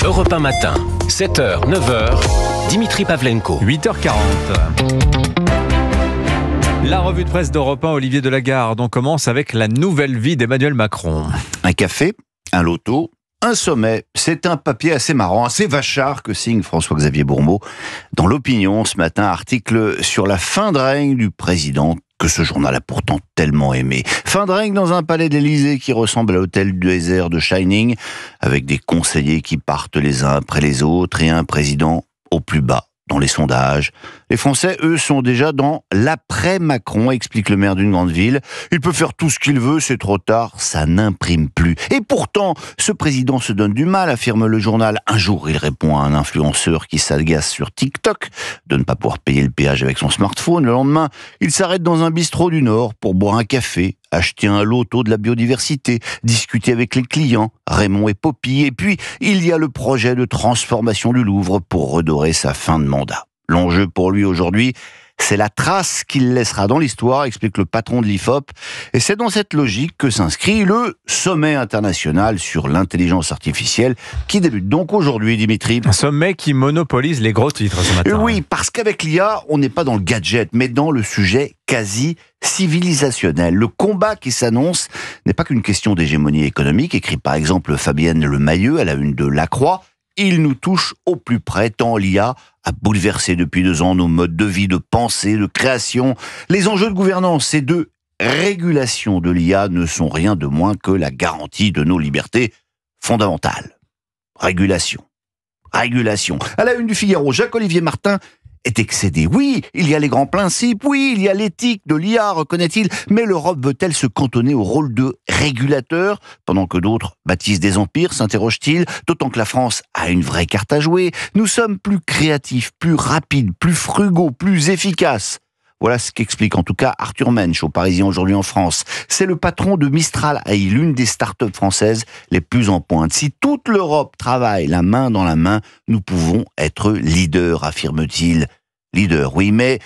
Europe 1 matin, 7h, 9h, Dimitri Pavlenko. 8h40. La revue de presse d'Europe 1, Olivier Delagarde. On commence avec la nouvelle vie d'Emmanuel Macron. Un café, un loto, un sommet. C'est un papier assez marrant, assez vachard que signe François-Xavier Bourmeau. Dans l'Opinion, ce matin, article sur la fin de règne du président, que ce journal a pourtant tellement aimé. Fin de règne dans un palais de l'Élysée qui ressemble à l'hôtel du désert de Shining, avec des conseillers qui partent les uns après les autres et un président au plus bas dans les sondages. Les Français, eux, sont déjà dans l'après-Macron, explique le maire d'une grande ville. Il peut faire tout ce qu'il veut, c'est trop tard, ça n'imprime plus. Et pourtant, ce président se donne du mal, affirme le journal. Un jour, il répond à un influenceur qui s'agace sur TikTok de ne pas pouvoir payer le péage avec son smartphone. Le lendemain, il s'arrête dans un bistrot du Nord pour boire un café, acheter un loto de la biodiversité, discuter avec les clients, Raymond et Poppy. Et puis, il y a le projet de transformation du Louvre pour redorer sa fin de mandat. L'enjeu pour lui aujourd'hui, c'est la trace qu'il laissera dans l'histoire, explique le patron de l'IFOP. Et c'est dans cette logique que s'inscrit le sommet international sur l'intelligence artificielle qui débute donc aujourd'hui, Dimitri. Un sommet qui monopolise les gros titres ce matin. Oui, parce qu'avec l'IA, on n'est pas dans le gadget, mais dans le sujet quasi civilisationnel. Le combat qui s'annonce n'est pas qu'une question d'hégémonie économique, écrit par exemple Fabienne Lemayeux à la une de La Croix. Il nous touche au plus près, tant l'IA a bouleversé depuis 2 ans nos modes de vie, de pensée, de création. Les enjeux de gouvernance et de régulation de l'IA ne sont rien de moins que la garantie de nos libertés fondamentales. Régulation. Régulation. À la une du Figaro, Jacques-Olivier Martin est excédé. Oui, il y a les grands principes, oui, il y a l'éthique de l'IA, reconnaît-il, mais l'Europe veut-elle se cantonner au rôle de régulateur, pendant que d'autres bâtissent des empires, s'interroge-t-il, d'autant que la France a une vraie carte à jouer. Nous sommes plus créatifs, plus rapides, plus frugaux, plus efficaces. Voilà ce qu'explique en tout cas Arthur Mensch au Parisien aujourd'hui en France. C'est le patron de Mistral AI, l'une des startups françaises les plus en pointe. Si toute l'Europe travaille la main dans la main, nous pouvons être leaders, affirme-t-il. Leader, oui, mais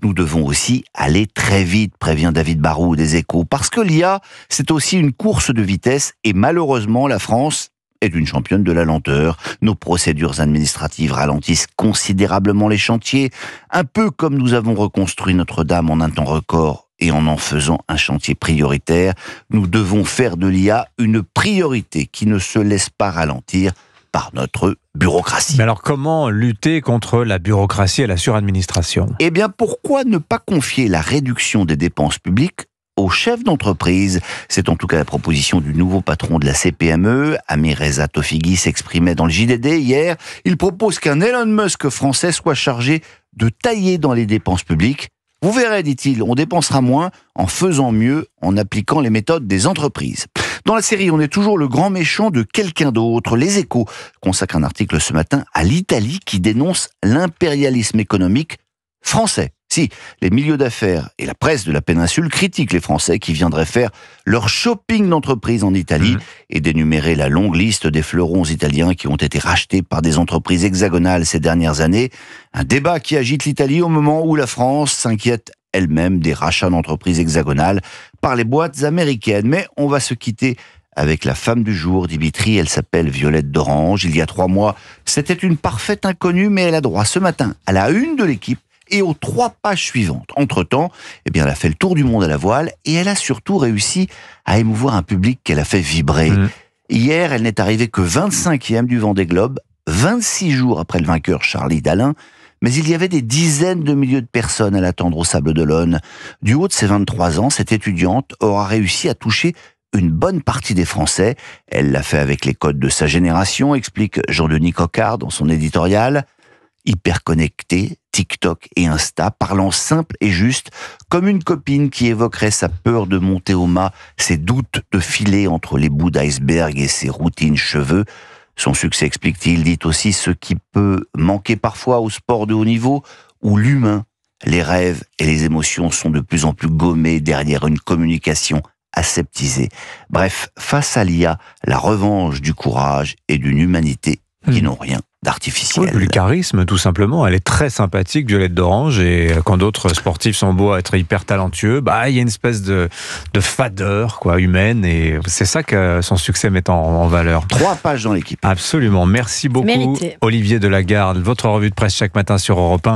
nous devons aussi aller très vite, prévient David Barrault des Échos, parce que l'IA, c'est aussi une course de vitesse et malheureusement, la France est une championne de la lenteur. Nos procédures administratives ralentissent considérablement les chantiers, un peu comme nous avons reconstruit Notre-Dame en un temps record et en faisant un chantier prioritaire. Nous devons faire de l'IA une priorité qui ne se laisse pas ralentir par notre bureaucratie. Mais alors comment lutter contre la bureaucratie et la suradministration ? Eh bien, pourquoi ne pas confier la réduction des dépenses publiques aux chefs d'entreprise? C'est en tout cas la proposition du nouveau patron de la CPME, Amireza Tofighi, s'exprimait dans le JDD hier. Il propose qu'un Elon Musk français soit chargé de tailler dans les dépenses publiques. Vous verrez, dit-il, on dépensera moins en faisant mieux, en appliquant les méthodes des entreprises. Dans la série, on est toujours le grand méchant de quelqu'un d'autre. Les Échos consacrent un article ce matin à l'Italie qui dénonce l'impérialisme économique français. Si, les milieux d'affaires et la presse de la péninsule critiquent les Français qui viendraient faire leur shopping d'entreprise en Italie et d'énumérer la longue liste des fleurons italiens qui ont été rachetés par des entreprises hexagonales ces dernières années. Un débat qui agite l'Italie au moment où la France s'inquiète elle-même des rachats d'entreprises hexagonales par les boîtes américaines. Mais on va se quitter avec la femme du jour, Dimitri. Elle s'appelle Violette d'Orange. Il y a 3 mois, c'était une parfaite inconnue, mais elle a droit ce matin à la une de l'Équipe et aux 3 pages suivantes. Entre-temps, elle a fait le tour du monde à la voile et elle a surtout réussi à émouvoir un public qu'elle a fait vibrer. Hier, elle n'est arrivée que 25e du Vendée Globe, 26 jours après le vainqueur Charlie Dalin, mais il y avait des dizaines de milliers de personnes à l'attendre au Sables d'Olonne. Du haut de ses 23 ans, cette étudiante aura réussi à toucher une bonne partie des Français. Elle l'a fait avec les codes de sa génération, explique Jean-Denis Coquard dans son éditorial. Hyper connecté, TikTok et Insta, parlant simple et juste, comme une copine qui évoquerait sa peur de monter au mât, ses doutes de filer entre les bouts d'iceberg et ses routines cheveux. Son succès, explique-t-il, dit aussi ce qui peut manquer parfois au sport de haut niveau, où l'humain, les rêves et les émotions sont de plus en plus gommés derrière une communication aseptisée. Bref, face à l'IA, la revanche du courage et d'une humanité qui n'ont rien d'artificiel. Oui, le charisme, tout simplement. Elle est très sympathique, Violette d'Orange. Et quand d'autres sportifs sont beaux à être hyper talentueux, il y a une espèce de fadeur humaine. Et c'est ça que son succès met en valeur. 3 pages dans l'équipe. Absolument. Merci beaucoup, Mérité. Olivier Delagarde. Votre revue de presse chaque matin sur Europe 1.